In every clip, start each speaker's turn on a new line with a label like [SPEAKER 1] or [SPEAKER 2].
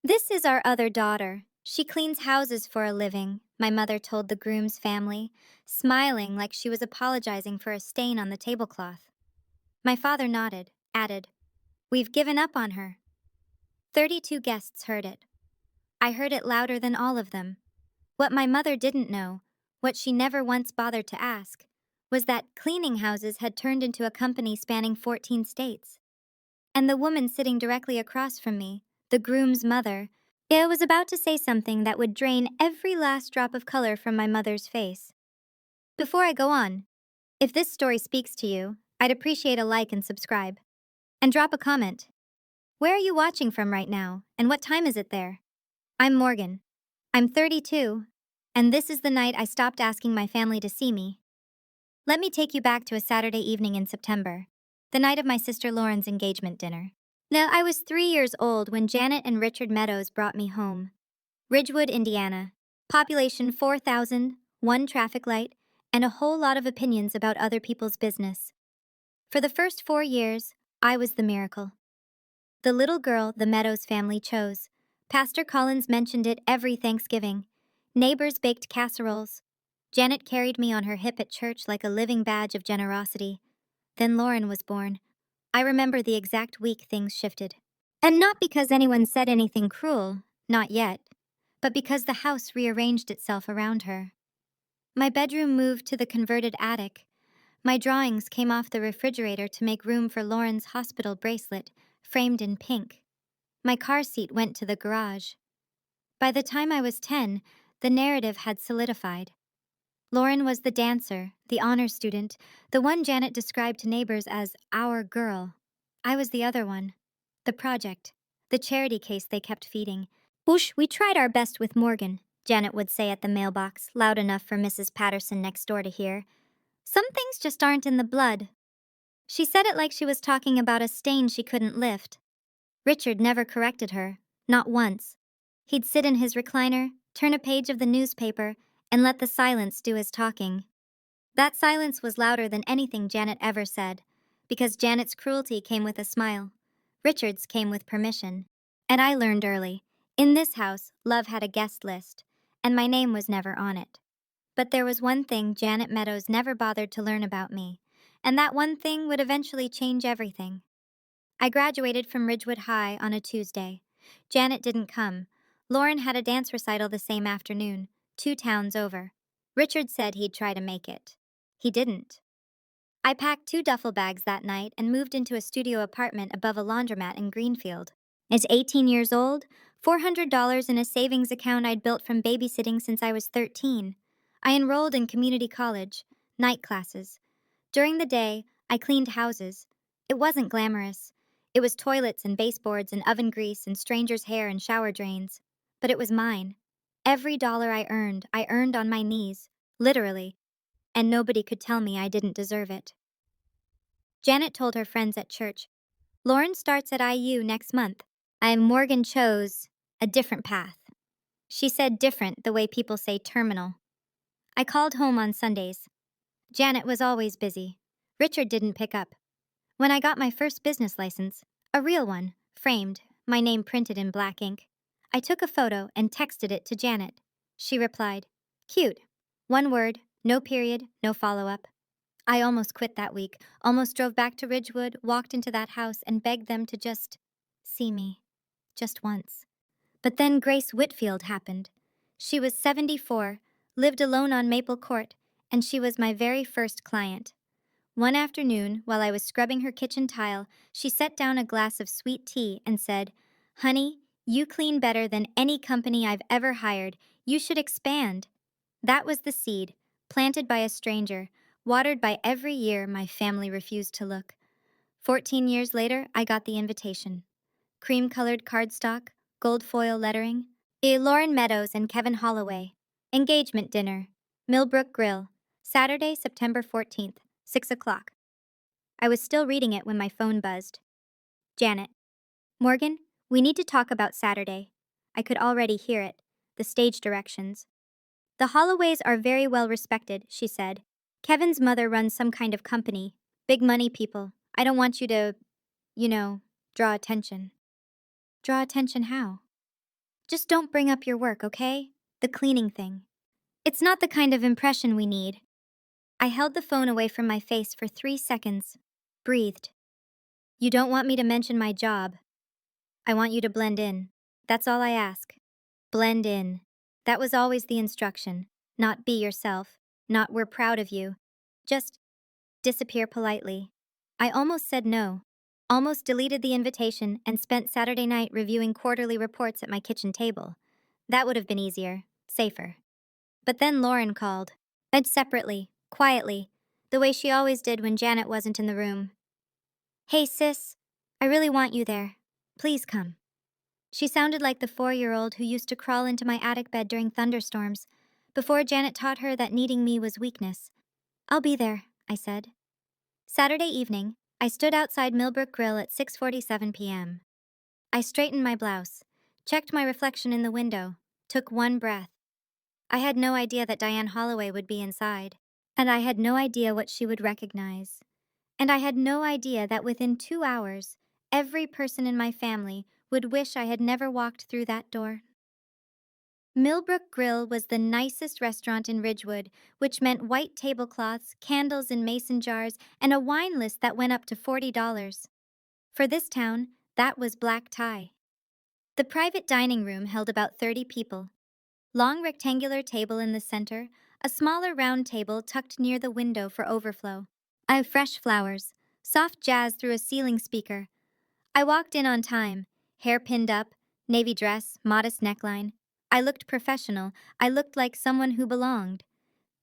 [SPEAKER 1] This is our other daughter. She cleans houses for a living, my mother told the groom's family, smiling like she was apologizing for a stain on the tablecloth. My father nodded, added, "We've given up on her." 32 guests heard it. I heard it louder than all of them. What my mother didn't know, what she never once bothered to ask, was that cleaning houses had turned into a company spanning 14 states. And the woman sitting directly across from me, the groom's mother, I was about to say something that would drain every last drop of color from my mother's face. Before I go on, if this story speaks to you, I'd appreciate a like and subscribe. And drop a comment. Where are you watching from right now, and what time is it there? I'm Morgan. I'm 32, and this is the night I stopped asking my family to see me. Let me take you back to a Saturday evening in September, the night of my sister Lauren's engagement dinner. Now, I was 3 years old when Janet and Richard Meadows brought me home. Ridgewood, Indiana. Population 4,000, one traffic light, and a whole lot of opinions about other people's business. For the first 4 years, I was the miracle. The little girl the Meadows family chose. Pastor Collins mentioned it every Thanksgiving. Neighbors baked casseroles. Janet carried me on her hip at church like a living badge of generosity. Then Lauren was born. I remember the exact week things shifted. And not because anyone said anything cruel, not yet, but because the house rearranged itself around her. My bedroom moved to the converted attic. My drawings came off the refrigerator to make room for Lauren's hospital bracelet, framed in pink. My car seat went to the garage. By the time I was 10, the narrative had solidified. Lauren was the dancer, the honor student, the one Janet described to neighbors as our girl. I was the other one. The project. The charity case they kept feeding. "Whoosh, we tried our best with Morgan," Janet would say at the mailbox, loud enough for Mrs. Patterson next door to hear. "Some things just aren't in the blood." She said it like she was talking about a stain she couldn't lift. Richard never corrected her, not once. He'd sit in his recliner, turn a page of the newspaper, and let the silence do his talking. That silence was louder than anything Janet ever said, because Janet's cruelty came with a smile. Richard's came with permission. And I learned early, in this house, love had a guest list, and my name was never on it. But there was one thing Janet Meadows never bothered to learn about me, and that one thing would eventually change everything. I graduated from Ridgewood High on a Tuesday. Janet didn't come. Lauren had a dance recital the same afternoon, 2 towns over. Richard said he'd try to make it. He didn't. I packed 2 duffel bags that night and moved into a studio apartment above a laundromat in Greenfield. At 18 years old, $400 in a savings account I'd built from babysitting since I was 13. I enrolled in community college, night classes. During the day, I cleaned houses. It wasn't glamorous. It was toilets and baseboards and oven grease and strangers' hair and shower drains. But it was mine. Every dollar I earned on my knees, literally, and nobody could tell me I didn't deserve it. Janet told her friends at church, "Lauren starts at IU next month. Morgan chose a different path." She said different the way people say terminal. I called home on Sundays. Janet was always busy. Richard didn't pick up. When I got my first business license, a real one, framed, my name printed in black ink, I took a photo and texted it to Janet. She replied, "Cute. One word, no period, no follow-up." I almost quit that week, almost drove back to Ridgewood, walked into that house, and begged them to just see me. Just once. But then Grace Whitfield happened. She was 74, lived alone on Maple Court, and she was my very first client. One afternoon, while I was scrubbing her kitchen tile, she set down a glass of sweet tea and said, "Honey, you clean better than any company I've ever hired. You should expand." That was the seed, planted by a stranger, watered by every year my family refused to look. 14 years later, I got the invitation. Cream-colored cardstock, gold foil lettering. Lauren Meadows and Kevin Holloway. Engagement dinner. Millbrook Grill. Saturday, September 14th, 6 o'clock. I was still reading it when my phone buzzed. Janet. "Morgan, we need to talk about Saturday." I could already hear it, the stage directions. "The Holloways are very well respected," she said. "Kevin's mother runs some kind of company. Big money people. I don't want you to, draw attention." "Draw attention how?" Just don't bring up your work, okay? The cleaning thing. It's not the kind of impression we need. I held the phone away from my face for 3 seconds. Breathed. You don't want me to mention my job. I want you to blend in. That's all I ask. Blend in. That was always the instruction. Not be yourself. Not we're proud of you. Just disappear politely. I almost said no. Almost deleted the invitation and spent Saturday night reviewing quarterly reports at my kitchen table. That would have been easier, safer. But then Lauren called. And separately, quietly, the way she always did when Janet wasn't in the room. Hey sis, I really want you there. Please come. She sounded like the 4-year-old who used to crawl into my attic bed during thunderstorms, before Janet taught her that needing me was weakness. I'll be there, I said. Saturday evening, I stood outside Millbrook Grill at 6:47 p.m. I straightened my blouse, checked my reflection in the window, took one breath. I had no idea that Diane Holloway would be inside, and I had no idea what she would recognize. And I had no idea that within 2 hours, every person in my family would wish I had never walked through that door. Millbrook Grill was the nicest restaurant in Ridgewood, which meant white tablecloths, candles in mason jars, and a wine list that went up to $40. For this town, that was black tie. The private dining room held about 30 people. Long rectangular table in the center, a smaller round table tucked near the window for overflow. I have fresh flowers, soft jazz through a ceiling speaker. I walked in on time, hair pinned up, navy dress, modest neckline. I looked professional. I looked like someone who belonged.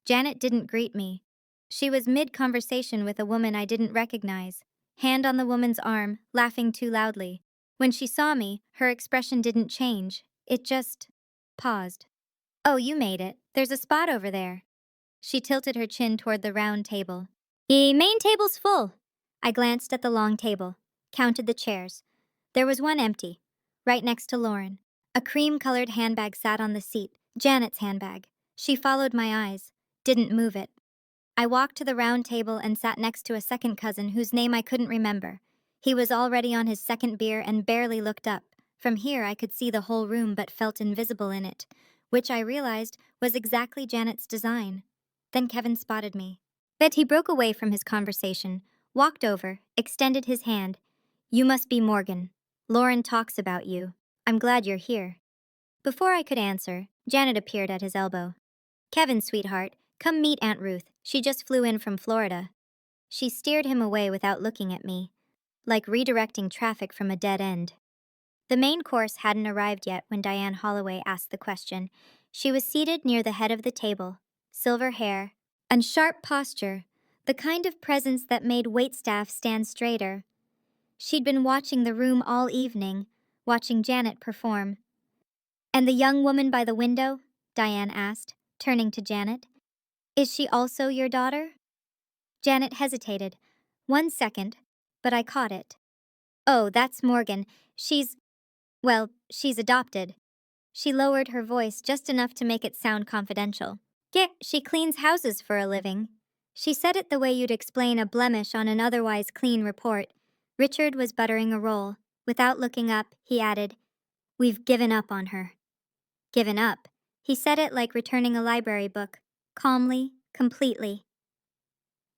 [SPEAKER 1] Janet didn't greet me. She was mid-conversation with a woman I didn't recognize, hand on the woman's arm, laughing too loudly. When she saw me, her expression didn't change. It just paused. Oh, you made it. There's a spot over there. She tilted her chin toward the round table. The main table's full. I glanced at the long table, counted the chairs. There was one empty, right next to Lauren. A cream-colored handbag sat on the seat, Janet's handbag. She followed my eyes, didn't move it. I walked to the round table and sat next to a second cousin whose name I couldn't remember. He was already on his second beer and barely looked up. From here I could see the whole room but felt invisible in it, which I realized was exactly Janet's design. Then Kevin spotted me. But he broke away from his conversation, walked over, extended his hand. You must be Morgan. Lauren talks about you. I'm glad you're here. Before I could answer, Janet appeared at his elbow. Kevin, sweetheart, come meet Aunt Ruth. She just flew in from Florida. She steered him away without looking at me, like redirecting traffic from a dead end. The main course hadn't arrived yet when Diane Holloway asked the question. She was seated near the head of the table, silver hair, and sharp posture, the kind of presence that made waitstaff stand straighter. She'd been watching the room all evening, watching Janet perform. And the young woman by the window? Diane asked, turning to Janet. Is she also your daughter? Janet hesitated. 1 second, but I caught it. Oh, that's Morgan. She's adopted. She lowered her voice just enough to make it sound confidential. Yeah, she cleans houses for a living. She said it the way you'd explain a blemish on an otherwise clean report. Richard was buttering a roll. Without looking up, he added, We've given up on her. Given up. He said it like returning a library book, calmly, completely.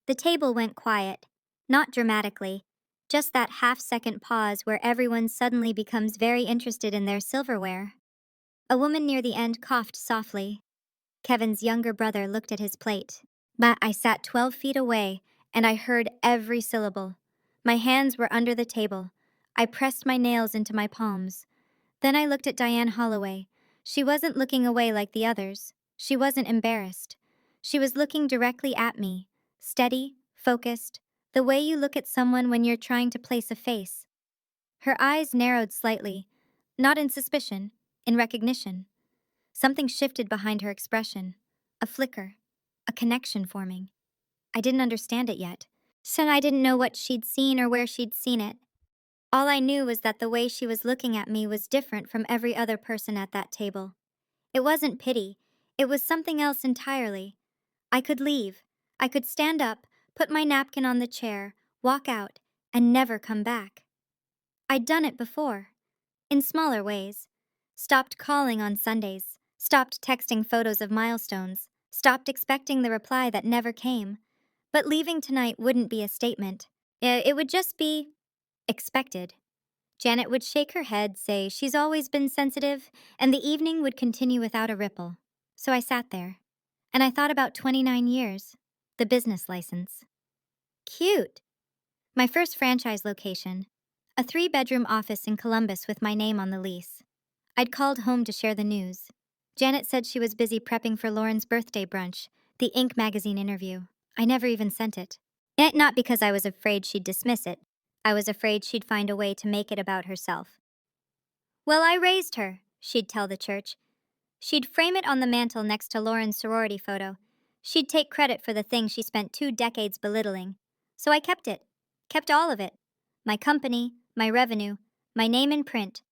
[SPEAKER 1] The table went quiet, not dramatically, just that half-second pause where everyone suddenly becomes very interested in their silverware. A woman near the end coughed softly. Kevin's younger brother looked at his plate. But I sat 12 feet away, and I heard every syllable. My hands were under the table. I pressed my nails into my palms. Then I looked at Diane Holloway. She wasn't looking away like the others. She wasn't embarrassed. She was looking directly at me, steady, focused, the way you look at someone when you're trying to place a face. Her eyes narrowed slightly, not in suspicion, in recognition. Something shifted behind her expression, a flicker, a connection forming. I didn't understand it yet, so I didn't know what she'd seen or where she'd seen it. All I knew was that the way she was looking at me was different from every other person at that table. It wasn't pity, it was something else entirely. I could leave. I could stand up, put my napkin on the chair, walk out, and never come back. I'd done it before, in smaller ways. Stopped calling on Sundays. Stopped texting photos of milestones. Stopped expecting the reply that never came. But leaving tonight wouldn't be a statement. It would just be expected. Janet would shake her head, say she's always been sensitive, and the evening would continue without a ripple. So I sat there, and I thought about 29 years, the business license. Cute. My first franchise location, a 3-bedroom office in Columbus with my name on the lease. I'd called home to share the news. Janet said she was busy prepping for Lauren's birthday brunch, the Inc. magazine interview. I never even sent it. Not because I was afraid she'd dismiss it. I was afraid she'd find a way to make it about herself. Well, I raised her, she'd tell the church. She'd frame it on the mantel next to Lauren's sorority photo. She'd take credit for the thing she spent 2 decades belittling. So I kept it. Kept all of it. My company, my revenue, my name in print.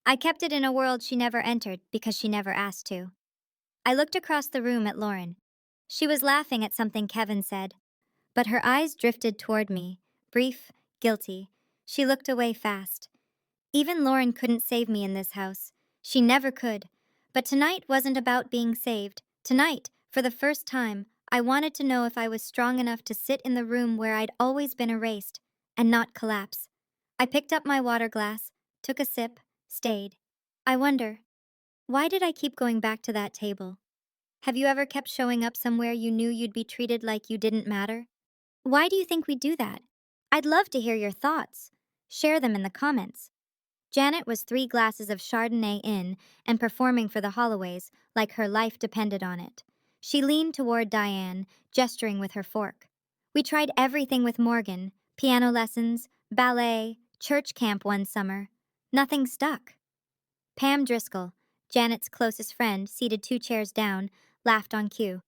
[SPEAKER 1] I kept it in a world she never entered because she never asked to. I looked across the room at Lauren. She was laughing at something Kevin said, but her eyes drifted toward me, brief, guilty. She looked away fast. Even Lauren couldn't save me in this house. She never could. But tonight wasn't about being saved. Tonight, for the first time, I wanted to know if I was strong enough to sit in the room where I'd always been erased and not collapse. I picked up my water glass, took a sip, stayed. I wonder, why did I keep going back to that table? Have you ever kept showing up somewhere you knew you'd be treated like you didn't matter? Why do you think we do that? I'd love to hear your thoughts. Share them in the comments. Janet was 3 glasses of Chardonnay in and performing for the Holloways like her life depended on it. She leaned toward Diane, gesturing with her fork. We tried everything with Morgan, piano lessons, ballet, church camp one summer. Nothing stuck. Pam Driscoll, Janet's closest friend, seated 2 chairs down, laughed on cue.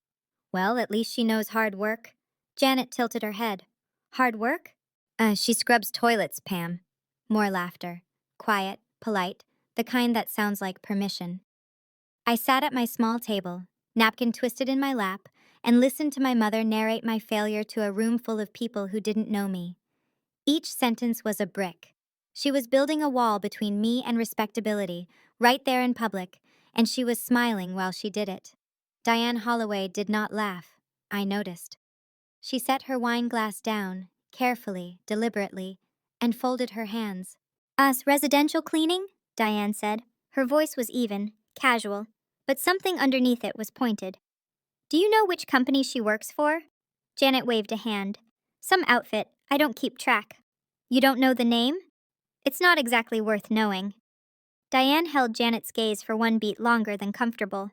[SPEAKER 1] Well, at least she knows hard work. Janet tilted her head. Hard work? She scrubs toilets, Pam. More laughter. Quiet, polite, the kind that sounds like permission. I sat at my small table, napkin twisted in my lap, and listened to my mother narrate my failure to a room full of people who didn't know me. Each sentence was a brick. She was building a wall between me and respectability, right there in public, and she was smiling while she did it. Diane Holloway did not laugh. I noticed. She set her wine glass down, carefully, deliberately, and folded her hands. Us residential cleaning? Diane said. Her voice was even, casual, but something underneath it was pointed. Do you know which company she works for? Janet waved a hand. Some outfit, I don't keep track. You don't know the name? It's not exactly worth knowing. Diane held Janet's gaze for 1 beat longer than comfortable.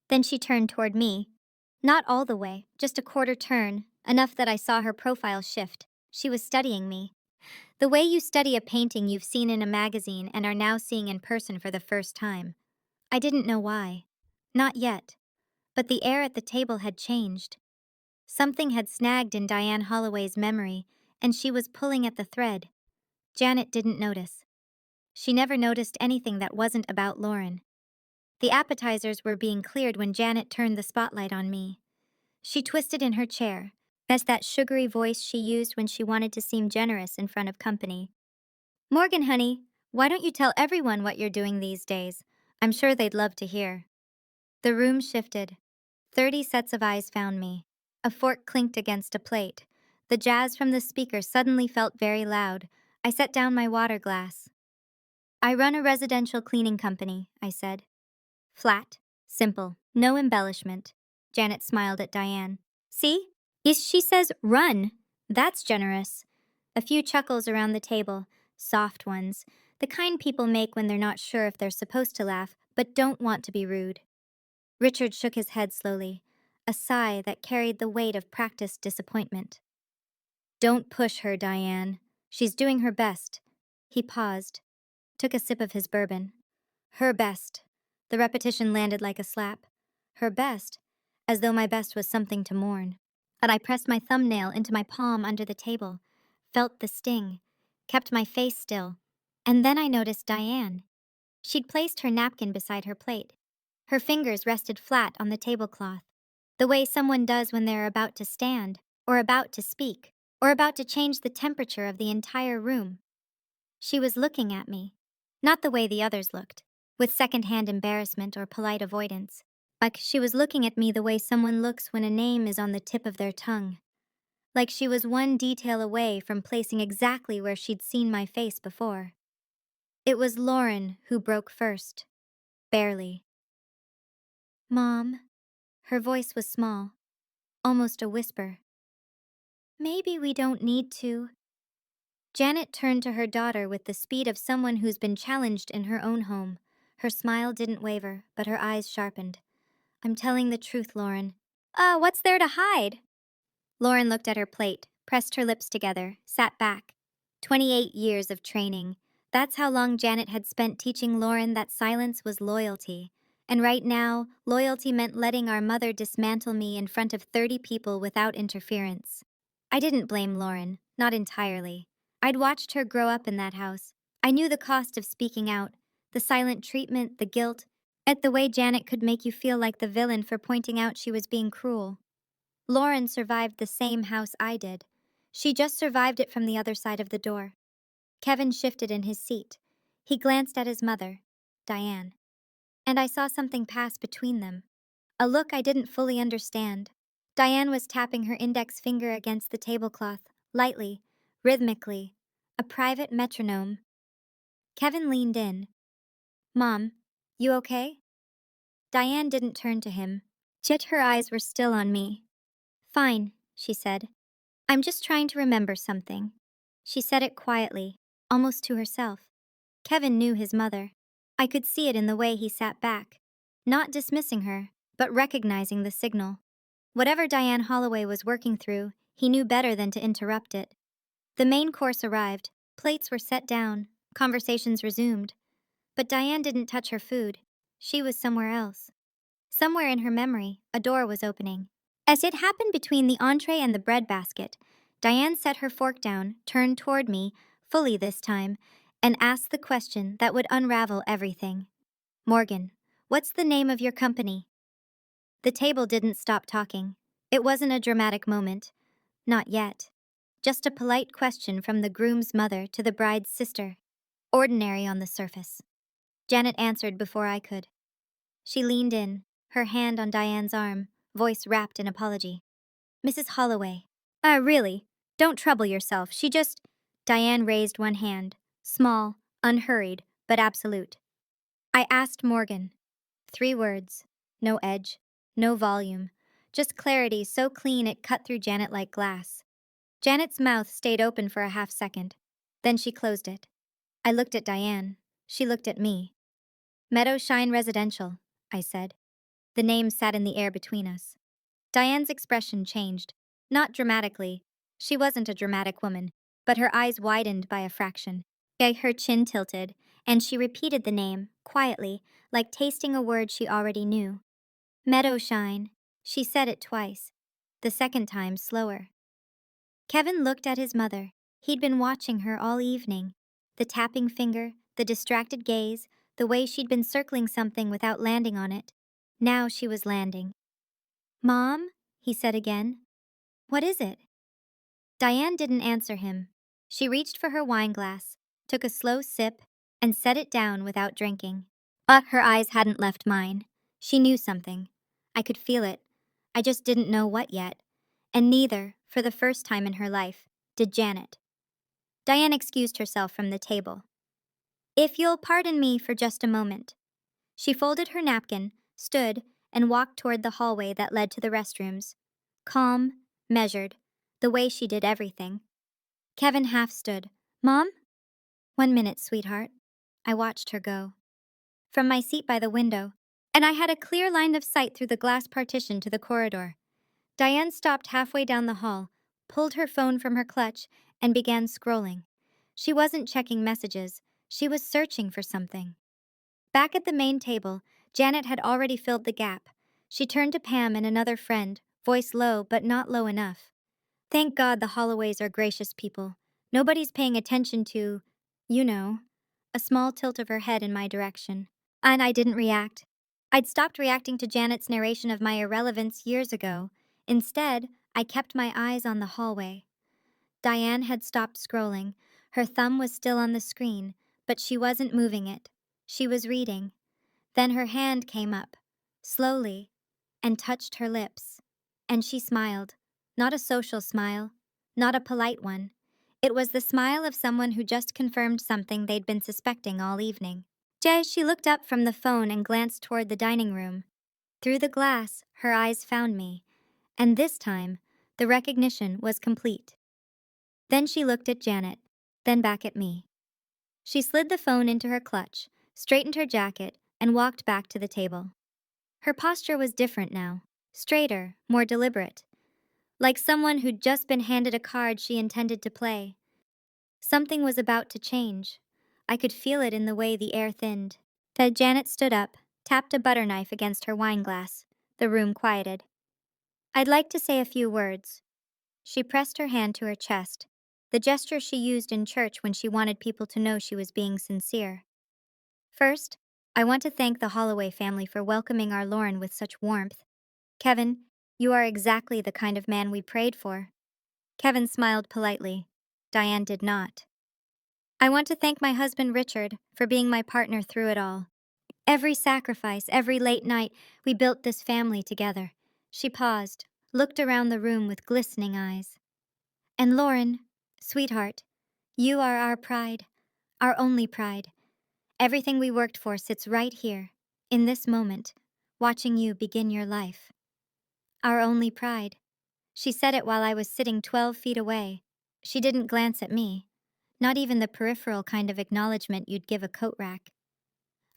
[SPEAKER 1] Then she turned toward me. Not all the way, just a quarter turn, enough that I saw her profile shift. She was studying me. The way you study a painting you've seen in a magazine and are now seeing in person for the first time. I didn't know why. Not yet. But the air at the table had changed. Something had snagged in Diane Holloway's memory, and she was pulling at the thread. Janet didn't notice. She never noticed anything that wasn't about Lauren. The appetizers were being cleared when Janet turned the spotlight on me. She twisted in her chair. That's that sugary voice she used when she wanted to seem generous in front of company. Morgan, honey, why don't you tell everyone what you're doing these days? I'm sure they'd love to hear. The room shifted. 30 sets of eyes found me. A fork clinked against a plate. The jazz from the speaker suddenly felt very loud. I set down my water glass. I run a residential cleaning company, I said. Flat, simple, no embellishment. Janet smiled at Diane. See? She says run. That's generous. A few chuckles around the table, soft ones, the kind people make when they're not sure if they're supposed to laugh, but don't want to be rude. Richard shook his head slowly, a sigh that carried the weight of practiced disappointment. Don't push her, Diane. She's doing her best. He paused, took a sip of his bourbon. Her best. The repetition landed like a slap. Her best, as though my best was something to mourn. But I pressed my thumbnail into my palm under the table, felt the sting, kept my face still, and then I noticed Diane. She'd placed her napkin beside her plate. Her fingers rested flat on the tablecloth, the way someone does when they're about to stand, or about to speak, or about to change the temperature of the entire room. She was looking at me, not the way the others looked. with secondhand embarrassment or polite avoidance. Like she was looking at me the way someone looks when a name is on the tip of their tongue. Like she was one detail away from placing exactly where she'd seen my face before. It was Lauren who broke first. Barely. Mom. Her voice was small, almost a whisper. Maybe we don't need to. Janet turned to her daughter with the speed of someone who's been challenged in her own home. Her smile didn't waver, but her eyes sharpened. I'm telling the truth, Lauren. What's there to hide? Lauren looked at her plate, pressed her lips together, sat back. 28 years of training. That's how long Janet had spent teaching Lauren that silence was loyalty. And right now, loyalty meant letting our mother dismantle me in front of 30 people without interference. I didn't blame Lauren, not entirely. I'd watched her grow up in that house. I knew the cost of speaking out, the silent treatment, the guilt, at the way Janet could make you feel like the villain for pointing out she was being cruel. Lauren survived the same house I did. She just survived it from the other side of the door. Kevin shifted in his seat. He glanced at his mother, Diane, and I saw something pass between them. A look I didn't fully understand. Diane was tapping her index finger against the tablecloth, lightly, rhythmically, a private metronome. Kevin leaned in. Mom, you okay? Diane didn't turn to him, yet her eyes were still on me. Fine, she said. I'm just trying to remember something. She said it quietly, almost to herself. Kevin knew his mother. I could see it in the way he sat back, not dismissing her, but recognizing the signal. Whatever Diane Holloway was working through, he knew better than to interrupt it. The main course arrived, plates were set down, conversations resumed. But Diane didn't touch her food. She was somewhere else. Somewhere in her memory, a door was opening. As it happened between the entree and the bread basket, Diane set her fork down, turned toward me, fully this time, and asked the question that would unravel everything. Morgan, what's the name of your company? The table didn't stop talking. It wasn't a dramatic moment. Not yet. Just a polite question from the groom's mother to the bride's sister. Ordinary on the surface. Janet answered before I could. She leaned in, her hand on Diane's arm, voice wrapped in apology. Mrs. Holloway. Really? Don't trouble yourself. She just... Diane raised one hand. Small, unhurried, but absolute. I asked Morgan. 3 words. No edge. No volume. Just clarity so clean it cut through Janet like glass. Janet's mouth stayed open for a half second. Then she closed it. I looked at Diane. She looked at me. Meadowshine Residential, I said. The name sat in the air between us. Diane's expression changed. Not dramatically. She wasn't a dramatic woman, but her eyes widened by a fraction. Her chin tilted, and she repeated the name, quietly, like tasting a word she already knew. Meadowshine. She said it twice. The second time slower. Kevin looked at his mother. He'd been watching her all evening. The tapping finger, the distracted gaze, the way she'd been circling something without landing on it. Now she was landing. Mom, he said again. What is it? Diane didn't answer him. She reached for her wine glass, took a slow sip, and set it down without drinking. But her eyes hadn't left mine. She knew something. I could feel it. I just didn't know what yet. And neither, for the first time in her life, did Janet. Diane excused herself from the table. If you'll pardon me for just a moment. She folded her napkin, stood, and walked toward the hallway that led to the restrooms. Calm, measured, the way she did everything. Kevin half stood. Mom? 1 minute, sweetheart. I watched her go. From my seat by the window, and I had a clear line of sight through the glass partition to the corridor. Diane stopped halfway down the hall, pulled her phone from her clutch, and began scrolling. She wasn't checking messages. She was searching for something. Back at the main table, Janet had already filled the gap. She turned to Pam and another friend, voice low but not low enough. Thank God the Holloways are gracious people. Nobody's paying attention to, a small tilt of her head in my direction. And I didn't react. I'd stopped reacting to Janet's narration of my irrelevance years ago. Instead, I kept my eyes on the hallway. Diane had stopped scrolling. Her thumb was still on the screen, but she wasn't moving it. She was reading. Then her hand came up, slowly, and touched her lips. And she smiled. Not a social smile, not a polite one. It was the smile of someone who just confirmed something they'd been suspecting all evening. She looked up from the phone and glanced toward the dining room. Through the glass, her eyes found me, and this time, the recognition was complete. Then she looked at Janet, then back at me. She slid the phone into her clutch, straightened her jacket, and walked back to the table. Her posture was different now, straighter, more deliberate, like someone who'd just been handed a card she intended to play. Something was about to change. I could feel it in the way the air thinned. Then Janet stood up, tapped a butter knife against her wine glass. The room quieted. "I'd like to say a few words." She pressed her hand to her chest, the gesture she used in church when she wanted people to know she was being sincere. "First, I want to thank the Holloway family for welcoming our Lauren with such warmth. Kevin, you are exactly the kind of man we prayed for." Kevin smiled politely. Diane did not. "I want to thank my husband Richard for being my partner through it all. Every sacrifice, every late night, we built this family together." She paused, looked around the room with glistening eyes. "And Lauren, sweetheart, you are our pride, our only pride. Everything we worked for sits right here, in this moment, watching you begin your life. Our only pride." She said it while I was sitting 12 feet away. She didn't glance at me, not even the peripheral kind of acknowledgement you'd give a coat rack.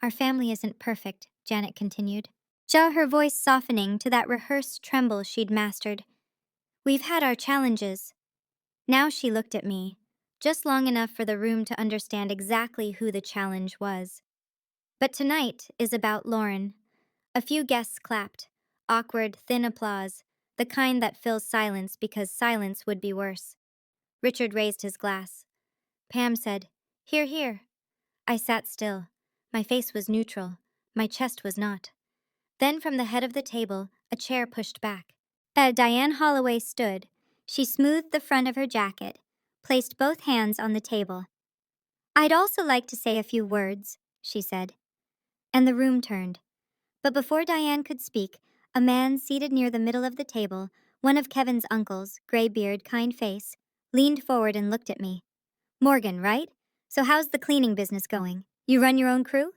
[SPEAKER 1] "Our family isn't perfect," Janet continued, her voice softening to that rehearsed tremble she'd mastered. "We've had our challenges." Now she looked at me, just long enough for the room to understand exactly who the challenge was. "But tonight is about Lauren." A few guests clapped, awkward, thin applause, the kind that fills silence because silence would be worse. Richard raised his glass. Pam said, "Hear, hear." I sat still. My face was neutral. My chest was not. Then from the head of the table, a chair pushed back. Diane Holloway stood. She smoothed the front of her jacket, placed both hands on the table. "I'd also like to say a few words," she said. And the room turned. But before Diane could speak, a man seated near the middle of the table, one of Kevin's uncles, gray beard, kind face, leaned forward and looked at me. "Morgan, right? So how's the cleaning business going? You run your own crew?"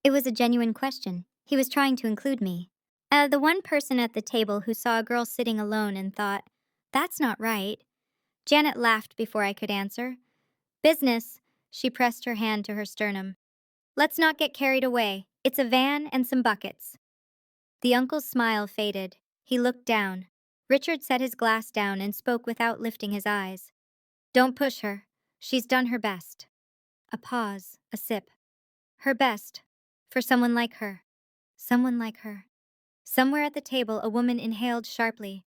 [SPEAKER 1] It was a genuine question. He was trying to include me. The one person at the table who saw a girl sitting alone and thought, "That's not right." Janet laughed before I could answer. "Business." She pressed her hand to her sternum. "Let's not get carried away. It's a van and some buckets." The uncle's smile faded. He looked down. Richard set his glass down and spoke without lifting his eyes. "Don't push her. She's done her best." A pause, a sip. Her best. For someone like her. Someone like her. Somewhere at the table, a woman inhaled sharply.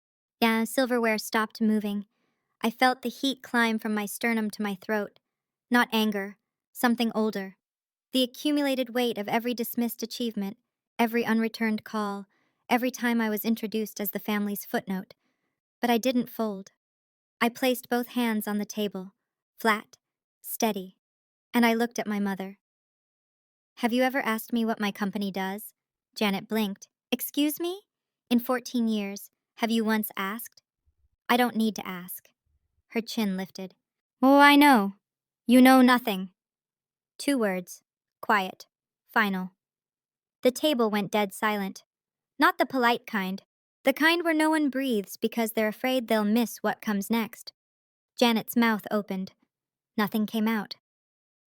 [SPEAKER 1] Silverware stopped moving. I felt the heat climb from my sternum to my throat. Not anger. Something older. The accumulated weight of every dismissed achievement, every unreturned call, every time I was introduced as the family's footnote. But I didn't fold. I placed both hands on the table, flat, steady, and I looked at my mother. "Have you ever asked me what my company does?" Janet blinked. "Excuse me? In 14 years, have you once asked?" "I don't need to ask." Her chin lifted. "Oh, I know. You know nothing." 2 words. Quiet. Final. The table went dead silent. Not the polite kind. The kind where no one breathes because they're afraid they'll miss what comes next. Janet's mouth opened. Nothing came out.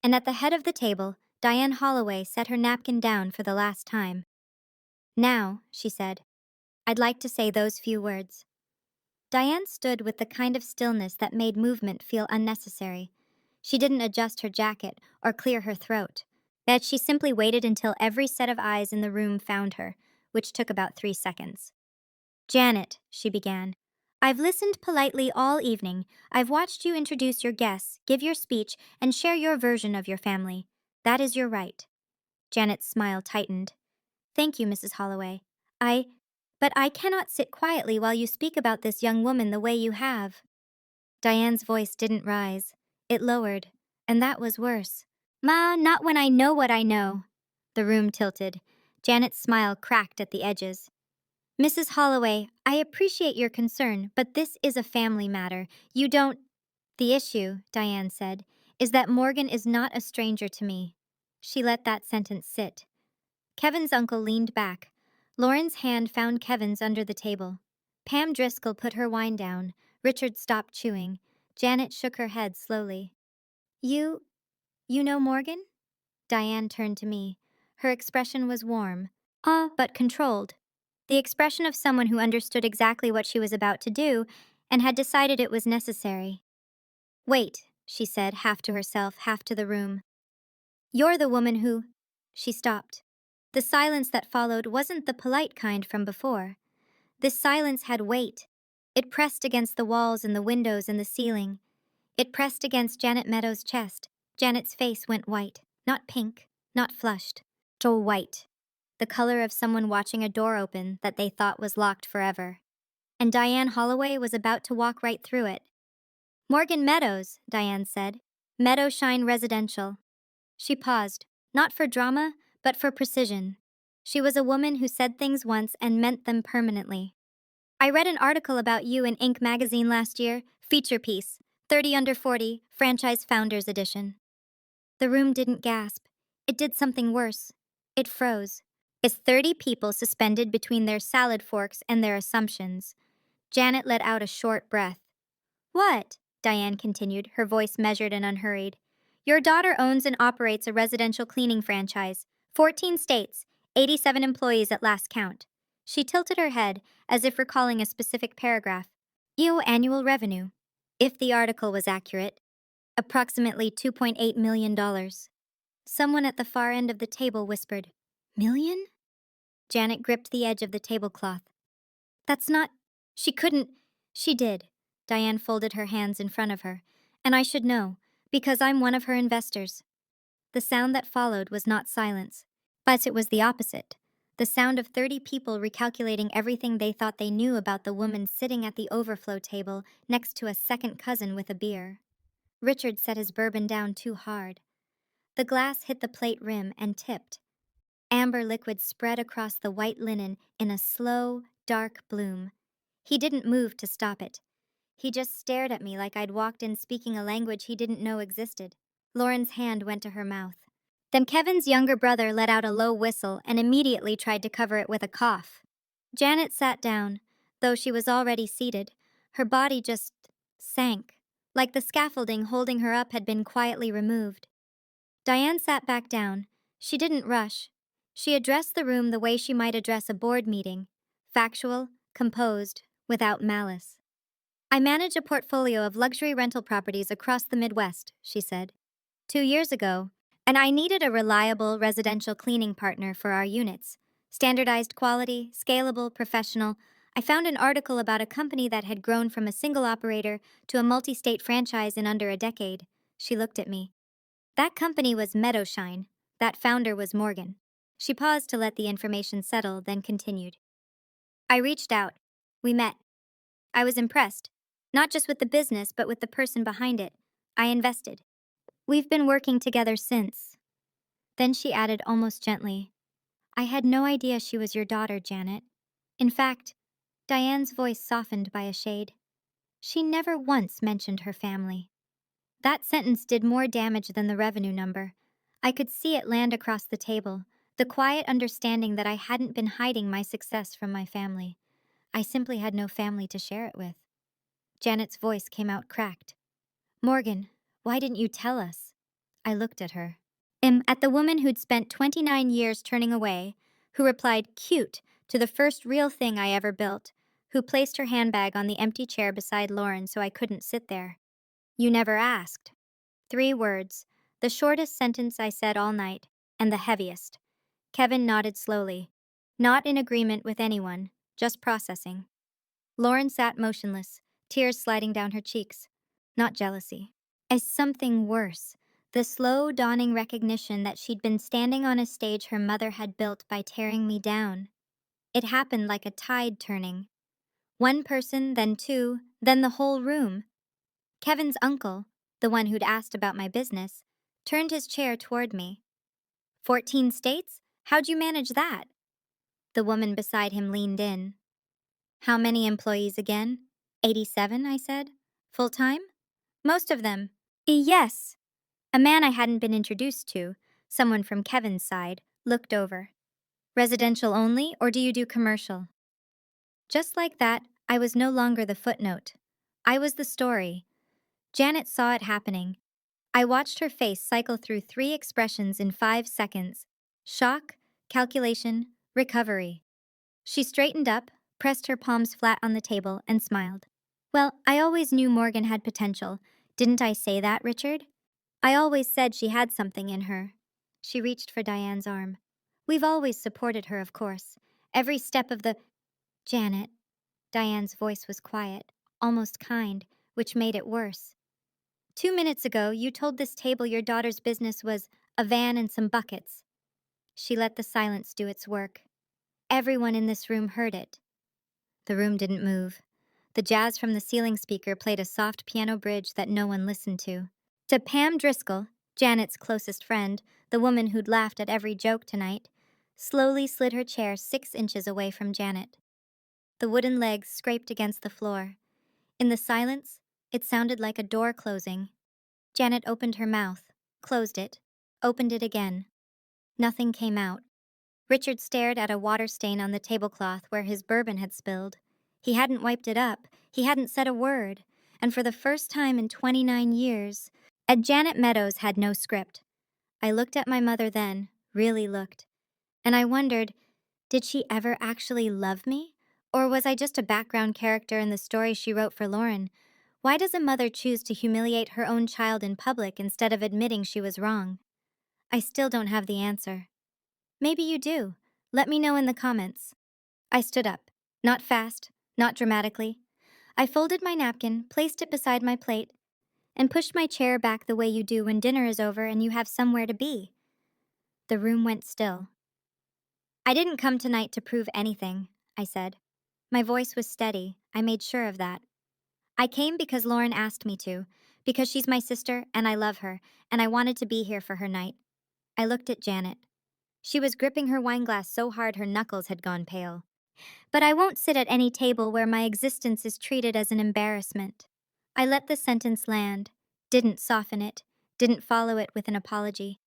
[SPEAKER 1] And at the head of the table, Diane Holloway set her napkin down for the last time. "Now," she said, "I'd like to say those few words." Diane stood with the kind of stillness that made movement feel unnecessary. She didn't adjust her jacket or clear her throat. That she simply waited until every set of eyes in the room found her, which took about 3 seconds. "Janet," she began, "I've listened politely all evening. I've watched you introduce your guests, give your speech, and share your version of your family. That is your right." Janet's smile tightened. "Thank you, Mrs. Holloway. But I cannot sit quietly while you speak about this young woman the way you have." Diane's voice didn't rise. It lowered, and that was worse. "Ma, not when I know what I know." The room tilted. Janet's smile cracked at the edges. Mrs. Holloway, I appreciate your concern, but this is a family matter. You don't. The issue, Diane said, is that Morgan is not a stranger to me. She let that sentence sit. Kevin's uncle leaned back. Lauren's hand found Kevin's under the table. Pam Driscoll put her wine down. Richard stopped chewing. Janet shook her head slowly. You know Morgan? Diane turned to me. Her expression was warm, but controlled. The expression of someone who understood exactly what she was about to do and had decided it was necessary. Wait, she said, half to herself, half to the room. You're the woman who. She stopped. The silence that followed wasn't the polite kind from before. This silence had weight. It pressed against the walls and the windows and the ceiling. It pressed against Janet Meadows' chest. Janet's face went white, not pink, not flushed, dull white, the color of someone watching a door open that they thought was locked forever. And Diane Holloway was about to walk right through it. Morgan Meadows, Diane said. Meadowshine Residential. She paused, not for drama, but for precision. She was a woman who said things once and meant them permanently. I read an article about you in Inc. magazine last year, feature piece, 30 under 40, Franchise Founders Edition. The room didn't gasp. It did something worse. It froze. As 30 people suspended between their salad forks and their assumptions. Janet let out a short breath. What? Diane continued, her voice measured and unhurried. Your daughter owns and operates a residential cleaning franchise. 14 states, 87 employees at last count. She tilted her head, as if recalling a specific paragraph. Annual revenue. If the article was accurate, approximately $2.8 million. Someone at the far end of the table whispered, Million? Janet gripped the edge of the tablecloth. That's not. She couldn't. She did. Diane folded her hands in front of her. And I should know, because I'm one of her investors. The sound that followed was not silence, but it was the opposite. The sound of 30 people recalculating everything they thought they knew about the woman sitting at the overflow table next to a second cousin with a beer. Richard set his bourbon down too hard. The glass hit the plate rim and tipped. Amber liquid spread across the white linen in a slow, dark bloom. He didn't move to stop it. He just stared at me like I'd walked in speaking a language he didn't know existed. Lauren's hand went to her mouth. Then Kevin's younger brother let out a low whistle and immediately tried to cover it with a cough. Janet sat down, though she was already seated. Her body just sank, like the scaffolding holding her up had been quietly removed. Diane sat back down. She didn't rush. She addressed the room the way she might address a board meeting, factual, composed, without malice. I manage a portfolio of luxury rental properties across the Midwest, she said. 2 years ago, and I needed a reliable residential cleaning partner for our units. Standardized quality, scalable, professional. I found an article about a company that had grown from a single operator to a multi-state franchise in under a decade. She looked at me. That company was Meadowshine. That founder was Morgan. She paused to let the information settle, then continued. I reached out. We met. I was impressed. Not just with the business, but with the person behind it. I invested. We've been working together since. Then she added almost gently, I had no idea she was your daughter, Janet. In fact, Diane's voice softened by a shade. She never once mentioned her family. That sentence did more damage than the revenue number. I could see it land across the table, the quiet understanding that I hadn't been hiding my success from my family. I simply had no family to share it with. Janet's voice came out cracked. Morgan, why didn't you tell us? I looked at her. At the woman who'd spent 29 years turning away, who replied cute to the first real thing I ever built, who placed her handbag on the empty chair beside Lauren so I couldn't sit there. You never asked. 3 words, the shortest sentence I said all night, and the heaviest. Kevin nodded slowly, not in agreement with anyone, just processing. Lauren sat motionless, tears sliding down her cheeks. Not jealousy. As something worse, the slow dawning recognition that she'd been standing on a stage her mother had built by tearing me down. It happened like a tide turning. 1 person, then 2, then the whole room. Kevin's uncle, the one who'd asked about my business, turned his chair toward me. 14 states? How'd you manage that? The woman beside him leaned in. How many employees again? 87, I said. Full time? Most of them. Yes. A man I hadn't been introduced to, someone from Kevin's side, looked over. Residential only, or do you do commercial? Just like that, I was no longer the footnote. I was the story. Janet saw it happening. I watched her face cycle through 3 expressions in 5 seconds: shock, calculation, recovery. She straightened up, pressed her palms flat on the table, and smiled. Well, I always knew Morgan had potential. Didn't I say that, Richard? I always said she had something in her. She reached for Diane's arm. We've always supported her, of course. Every step of the... Janet. Diane's voice was quiet, almost kind, which made it worse. 2 minutes ago, you told this table your daughter's business was a van and some buckets. She let the silence do its work. Everyone in this room heard it. The room didn't move. The jazz from the ceiling speaker played a soft piano bridge that no one listened to. To Pam Driscoll, Janet's closest friend, the woman who'd laughed at every joke tonight, slowly slid her chair 6 inches away from Janet. The wooden legs scraped against the floor. In the silence, it sounded like a door closing. Janet opened her mouth, closed it, opened it again. Nothing came out. Richard stared at a water stain on the tablecloth where his bourbon had spilled. He hadn't wiped it up. He hadn't said a word. And for the first time in 29 years, Janet Meadows had no script. I looked at my mother then, really looked. And I wondered, did she ever actually love me? Or was I just a background character in the story she wrote for Lauren? Why does a mother choose to humiliate her own child in public instead of admitting she was wrong? I still don't have the answer. Maybe you do. Let me know in the comments. I stood up. Not fast, not dramatically. I folded my napkin, placed it beside my plate, and pushed my chair back the way you do when dinner is over and you have somewhere to be. The room went still. I didn't come tonight to prove anything, I said. My voice was steady. I made sure of that. I came because Lauren asked me to, because she's my sister and I love her, and I wanted to be here for her night. I looked at Janet. She was gripping her wineglass so hard her knuckles had gone pale. But I won't sit at any table where my existence is treated as an embarrassment. I let the sentence land, didn't soften it, didn't follow it with an apology.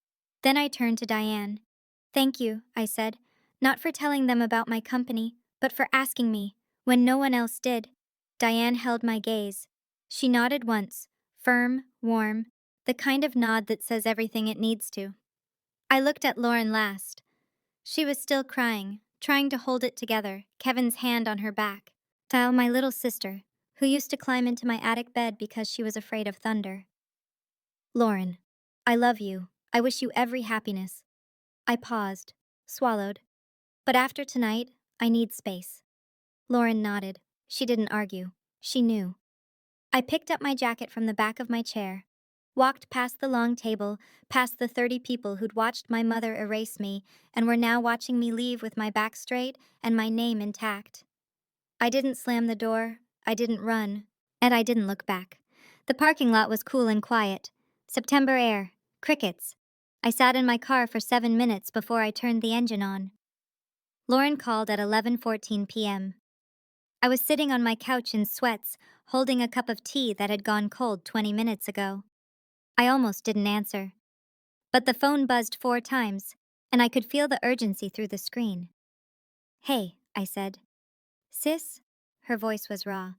[SPEAKER 1] Then I turned to Diane. Thank you, I said, not for telling them about my company, but for asking me, when no one else did. Diane held my gaze. She nodded once, firm, warm, the kind of nod that says everything it needs to. I looked at Lauren last. She was still crying, trying to hold it together, Kevin's hand on her back. Tile, my little sister, who used to climb into my attic bed because she was afraid of thunder. Lauren, I love you. I wish you every happiness. I paused, swallowed. But after tonight, I need space. Lauren nodded. She didn't argue. She knew. I picked up my jacket from the back of my chair, walked past the long table, past the 30 people who'd watched my mother erase me and were now watching me leave with my back straight and my name intact. I didn't slam the door, I didn't run, and I didn't look back. The parking lot was cool and quiet. September air, crickets. I sat in my car for 7 minutes before I turned the engine on. Lauren called at 11:14 p.m. I was sitting on my couch in sweats, holding a cup of tea that had gone cold 20 minutes ago. I almost didn't answer. But the phone buzzed 4 times, and I could feel the urgency through the screen. Hey, I said. Sis? Her voice was raw.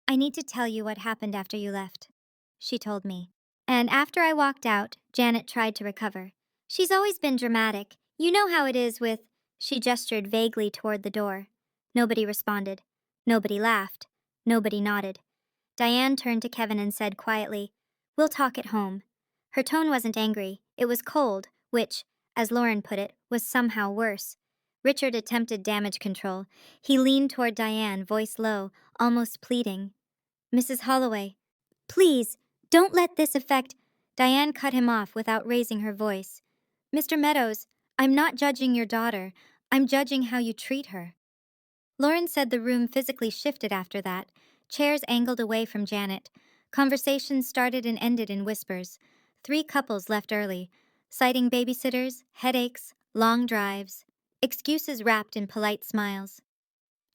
[SPEAKER 1] I need to tell you what happened after you left, she told me. And after I walked out, Janet tried to recover. She's always been dramatic. You know how it is with... She gestured vaguely toward the door. Nobody responded. Nobody laughed. Nobody nodded. Diane turned to Kevin and said quietly, We'll talk at home. Her tone wasn't angry. It was cold, which, as Lauren put it, was somehow worse. Richard attempted damage control. He leaned toward Diane, voice low, almost pleading. Mrs. Holloway, please, don't let this affect... Diane cut him off without raising her voice. Mr. Meadows, I'm not judging your daughter. I'm judging how you treat her. Lauren said the room physically shifted after that. Chairs angled away from Janet. Conversations started and ended in whispers. 3 couples left early, citing babysitters, headaches, long drives. excuses wrapped in polite smiles.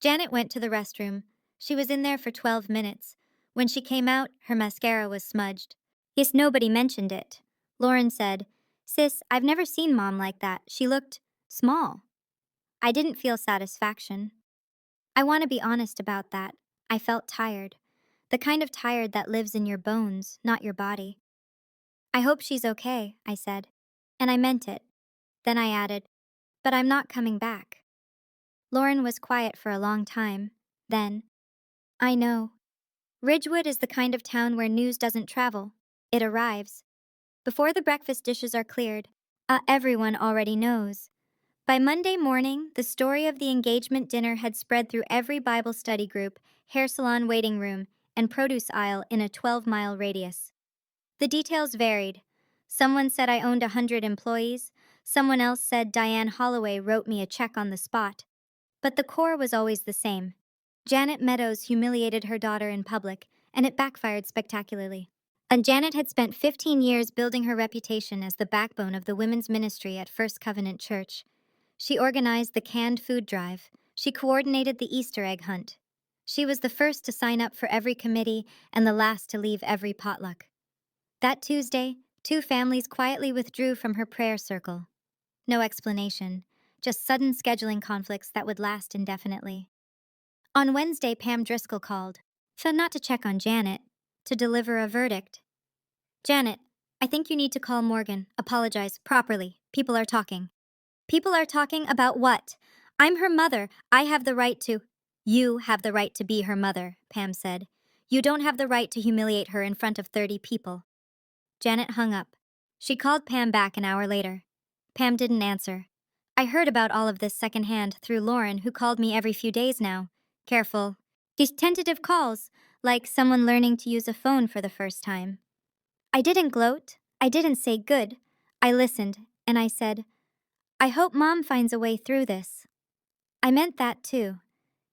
[SPEAKER 1] Janet went to the restroom. She was in there for 12 minutes. When she came out, her mascara was smudged. Yes, nobody mentioned it. Lauren said, "Sis, I've never seen Mom like that. She looked small." I didn't feel satisfaction. I want to be honest about that. I felt tired. The kind of tired that lives in your bones, not your body. "I hope she's okay," I said. And I meant it. Then I added, "But I'm not coming back." Lauren was quiet for a long time. Then, "I know. Ridgewood is the kind of town where news doesn't travel. It arrives. Before the breakfast dishes are cleared, everyone already knows." By Monday morning, the story of the engagement dinner had spread through every Bible study group, hair salon waiting room, and produce aisle in a 12-mile radius. The details varied. Someone said I owned 100 employees. Someone else said Diane Holloway wrote me a check on the spot. But the core was always the same. Janet Meadows humiliated her daughter in public, and it backfired spectacularly. And Janet had spent 15 years building her reputation as the backbone of the women's ministry at First Covenant Church. She organized the canned food drive. She coordinated the Easter egg hunt. She was the first to sign up for every committee and the last to leave every potluck. That Tuesday, 2 families quietly withdrew from her prayer circle. No explanation, just sudden scheduling conflicts that would last indefinitely. On Wednesday, Pam Driscoll called, so not to check on Janet, to deliver a verdict. "Janet, I think you need to call Morgan, apologize properly. People are talking." "People are talking about what? I'm her mother. I have the right to—" "You have the right to be her mother," Pam said. "You don't have the right to humiliate her in front of 30 people." Janet hung up. She called Pam back an hour later. Pam didn't answer. I heard about all of this secondhand through Lauren, who called me every few days now. Careful. These tentative calls, like someone learning to use a phone for the first time. I didn't gloat. I didn't say good. I listened, and I said, "I hope Mom finds a way through this." I meant that too.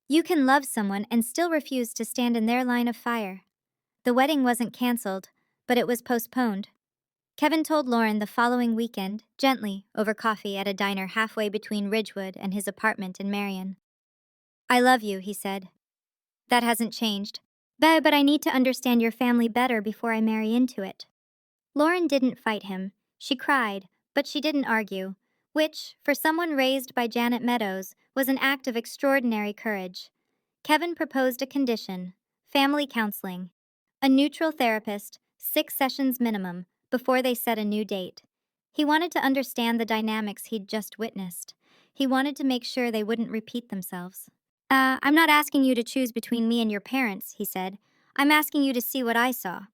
[SPEAKER 1] You can love someone and still refuse to stand in their line of fire. The wedding wasn't canceled, but it was postponed. Kevin told Lauren the following weekend, gently, over coffee at a diner halfway between Ridgewood and his apartment in Marion. "I love you," he said. "That hasn't changed. But I need to understand your family better before I marry into it." Lauren didn't fight him. She cried, but she didn't argue, which, for someone raised by Janet Meadows, was an act of extraordinary courage. Kevin proposed a condition: family counseling. A neutral therapist, 6 sessions minimum, before they set a new date. He wanted to understand the dynamics he'd just witnessed. He wanted to make sure they wouldn't repeat themselves. I'm not asking you to choose between me and your parents," he said. "I'm asking you to see what I saw."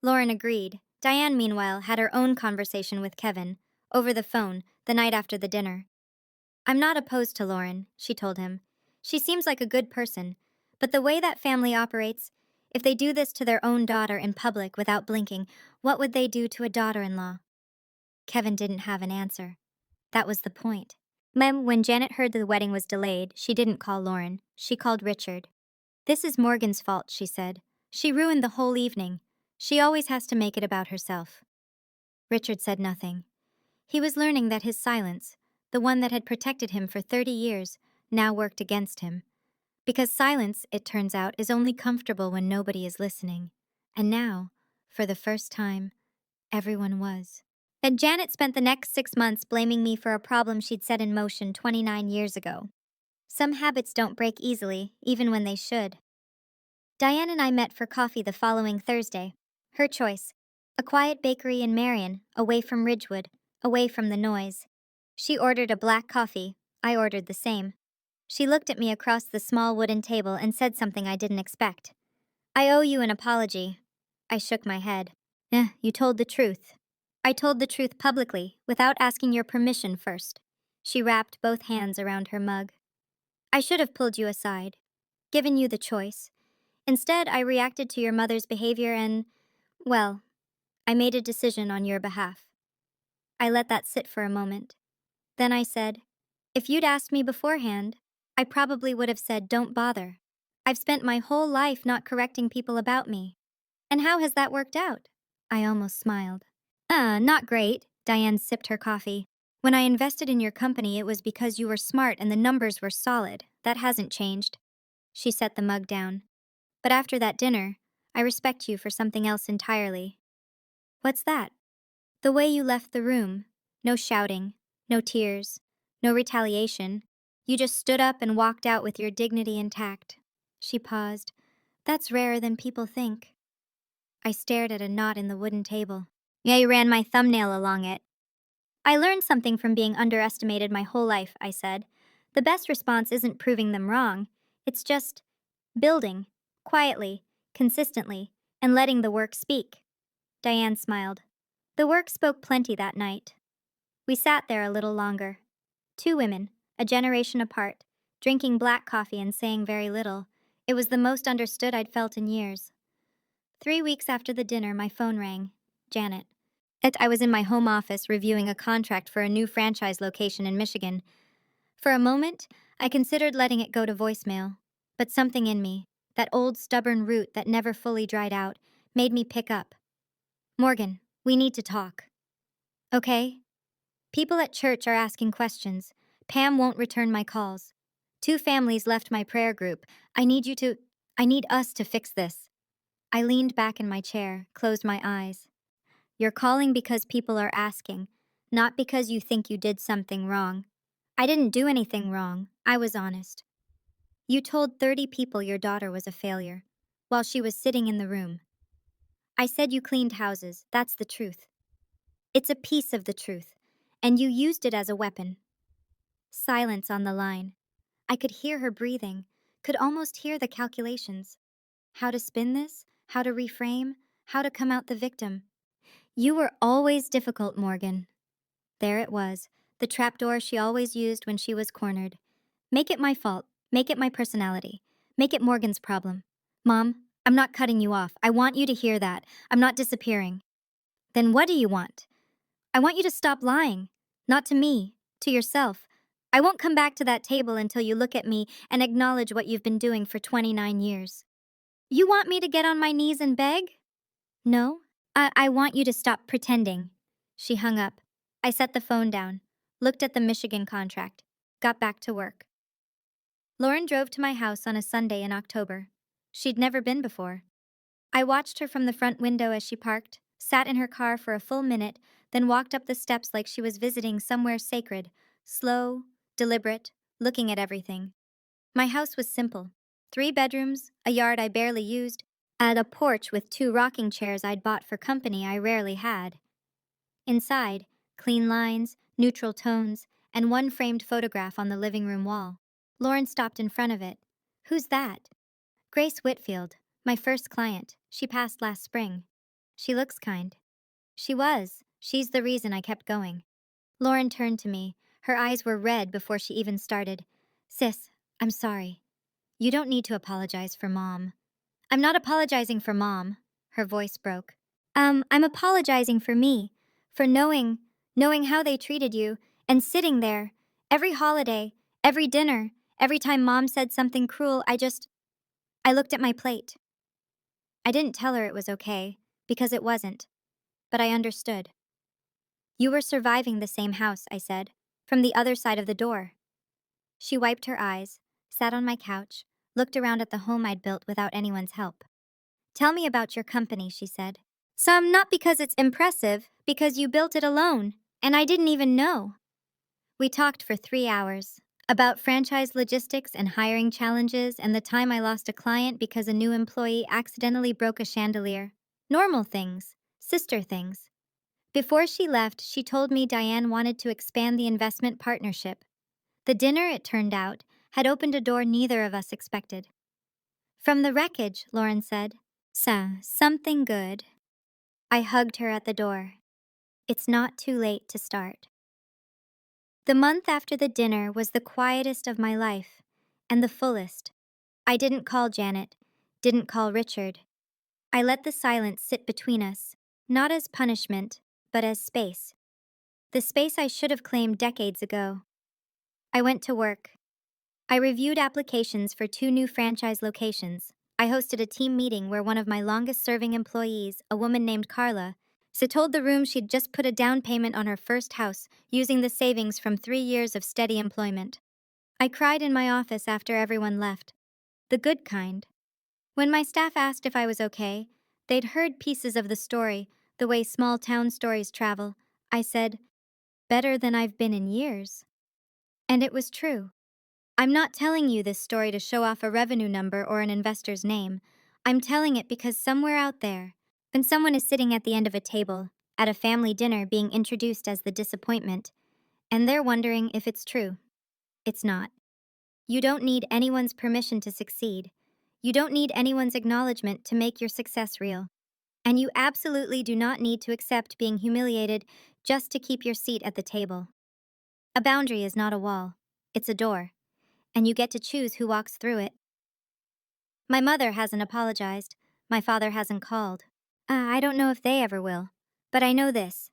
[SPEAKER 1] Lauren agreed. Diane, meanwhile, had her own conversation with Kevin, over the phone, the night after the dinner. "I'm not opposed to Lauren," she told him. "She seems like a good person. But the way that family operates, if they do this to their own daughter in public without blinking, what would they do to a daughter-in-law?" Kevin didn't have an answer. That was the point. When Janet heard the wedding was delayed, she didn't call Lauren. She called Richard. "This is Morgan's fault," she said. "She ruined the whole evening. She always has to make it about herself." Richard said nothing. He was learning that his silence, the one that had protected him for 30 years, now worked against him. Because silence, it turns out, is only comfortable when nobody is listening. And now, for the first time, everyone was. And Janet spent the next 6 months blaming me for a problem she'd set in motion 29 years ago. Some habits don't break easily, even when they should. Diane and I met for coffee the following Thursday. Her choice. A quiet bakery in Marion, away from Ridgewood, away from the noise. She ordered a black coffee. I ordered the same. She looked at me across the small wooden table and said something I didn't expect. "I owe you an apology." I shook my head. You told the truth." "I told the truth publicly, without asking your permission first." She wrapped both hands around her mug. "I should have pulled you aside, given you the choice. Instead, I reacted to your mother's behavior and, well, I made a decision on your behalf." I let that sit for a moment. Then I said, "If you'd asked me beforehand, I probably would have said don't bother. I've spent my whole life not correcting people about me. And how has that worked out?" I almost smiled. Not great." Diane sipped her coffee. When I invested in your company, it was because you were smart and the numbers were solid. That hasn't changed. She set the mug down. But after that dinner, I respect you for something else entirely. What's that? The way you left the room. No shouting, no tears, no retaliation. You just stood up and walked out with your dignity intact. She paused. That's rarer than people think. I stared at a knot in the wooden table. Yeah, you ran my thumbnail along it. I learned something from being underestimated my whole life, I said. The best response isn't proving them wrong. It's just building, quietly, consistently, and letting the work speak. Diane smiled. The work spoke plenty that night. We sat there a little longer. Two women, a generation apart, drinking black coffee and saying very little. It was the most understood I'd felt in years. 3 weeks after the dinner, my phone rang. Janet. I was in my home office reviewing a contract for a new franchise location in Michigan. For a moment, I considered letting it go to voicemail. But something in me, that old stubborn root that never fully dried out, made me pick up. Morgan, we need to talk. Okay? People at church are asking questions. Pam won't return my calls. 2 families left my prayer group. I need us to fix this. I leaned back in my chair, closed my eyes. You're calling because people are asking, not because you think you did something wrong. I didn't do anything wrong. I was honest. You told 30 people your daughter was a failure, while she was sitting in the room. I said you cleaned houses. That's the truth. It's a piece of the truth, and you used it as a weapon. Silence on the line. I could hear her breathing, could almost hear the calculations. How to spin this, how to reframe, how to come out the victim. You were always difficult, Morgan. There it was, the trapdoor she always used when she was cornered. Make it my fault, make it my personality, make it Morgan's problem. Mom, I'm not cutting you off. I want you to hear that. I'm not disappearing. Then what do you want? I want you to stop lying. Not to me, to yourself. I won't come back to that table until you look at me and acknowledge what you've been doing for 29 years. You want me to get on my knees and beg? No, I want you to stop pretending. She hung up. I set the phone down, looked at the Michigan contract, got back to work. Lauren drove to my house on a Sunday in October. She'd never been before. I watched her from the front window as she parked, sat in her car for a full minute, then walked up the steps like she was visiting somewhere sacred, slow, deliberate, looking at everything. My house was simple. 3 bedrooms, a yard I barely used, and a porch with 2 rocking chairs I'd bought for company I rarely had. Inside, clean lines, neutral tones, and 1 framed photograph on the living room wall. Lauren stopped in front of it. Who's that? Grace Whitfield, my first client. She passed last spring. She looks kind. She was. She's the reason I kept going. Lauren turned to me. Her eyes were red before she even started. Sis, I'm sorry. You don't need to apologize for Mom. I'm not apologizing for Mom. Her voice broke. I'm apologizing for me. For knowing how they treated you, and sitting there, every holiday, every dinner, every time Mom said something cruel, I looked at my plate. I didn't tell her it was okay, because it wasn't. But I understood. You were surviving the same house, I said, from the other side of the door. She wiped her eyes, sat on my couch, looked around at the home I'd built without anyone's help. Tell me about your company, she said. Some not because it's impressive, because you built it alone, and I didn't even know. We talked for 3 hours. About franchise logistics and hiring challenges and the time I lost a client because a new employee accidentally broke a chandelier. Normal things, sister things. Before she left, she told me Diane wanted to expand the investment partnership. The dinner, it turned out, had opened a door neither of us expected. From the wreckage, Lauren said. Something good. I hugged her at the door. It's not too late to start. The month after the dinner was the quietest of my life, and the fullest. I didn't call Janet, didn't call Richard. I let the silence sit between us, not as punishment, but as space. The space I should have claimed decades ago. I went to work. I reviewed applications for 2 new franchise locations. I hosted a team meeting where one of my longest-serving employees, a woman named Carla, She told the room she'd just put a down payment on her first house using the savings from 3 years of steady employment. I cried in my office after everyone left. The good kind. When my staff asked if I was okay, they'd heard pieces of the story, the way small town stories travel. I said, better than I've been in years. And it was true. I'm not telling you this story to show off a revenue number or an investor's name. I'm telling it because somewhere out there, when someone is sitting at the end of a table, at a family dinner being introduced as the disappointment, and they're wondering if it's true. It's not. You don't need anyone's permission to succeed. You don't need anyone's acknowledgement to make your success real. And you absolutely do not need to accept being humiliated just to keep your seat at the table. A boundary is not a wall, it's a door, and you get to choose who walks through it. My mother hasn't apologized. My father hasn't called. I don't know if they ever will. But I know this.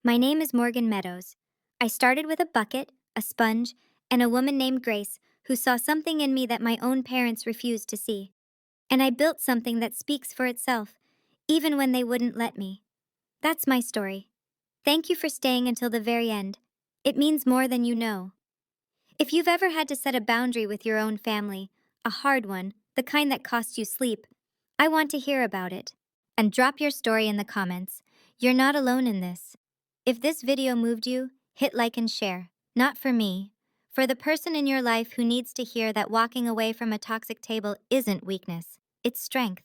[SPEAKER 1] My name is Morgan Meadows. I started with a bucket, a sponge, and a woman named Grace who saw something in me that my own parents refused to see. And I built something that speaks for itself, even when they wouldn't let me. That's my story. Thank you for staying until the very end. It means more than you know. If you've ever had to set a boundary with your own family, a hard one, the kind that costs you sleep, I want to hear about it. And drop your story in the comments. You're not alone in this. If this video moved you, hit like and share. Not for me. For the person in your life who needs to hear that walking away from a toxic table isn't weakness, it's strength.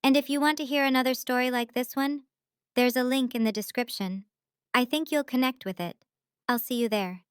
[SPEAKER 1] And if you want to hear another story like this one, there's a link in the description. I think you'll connect with it. I'll see you there.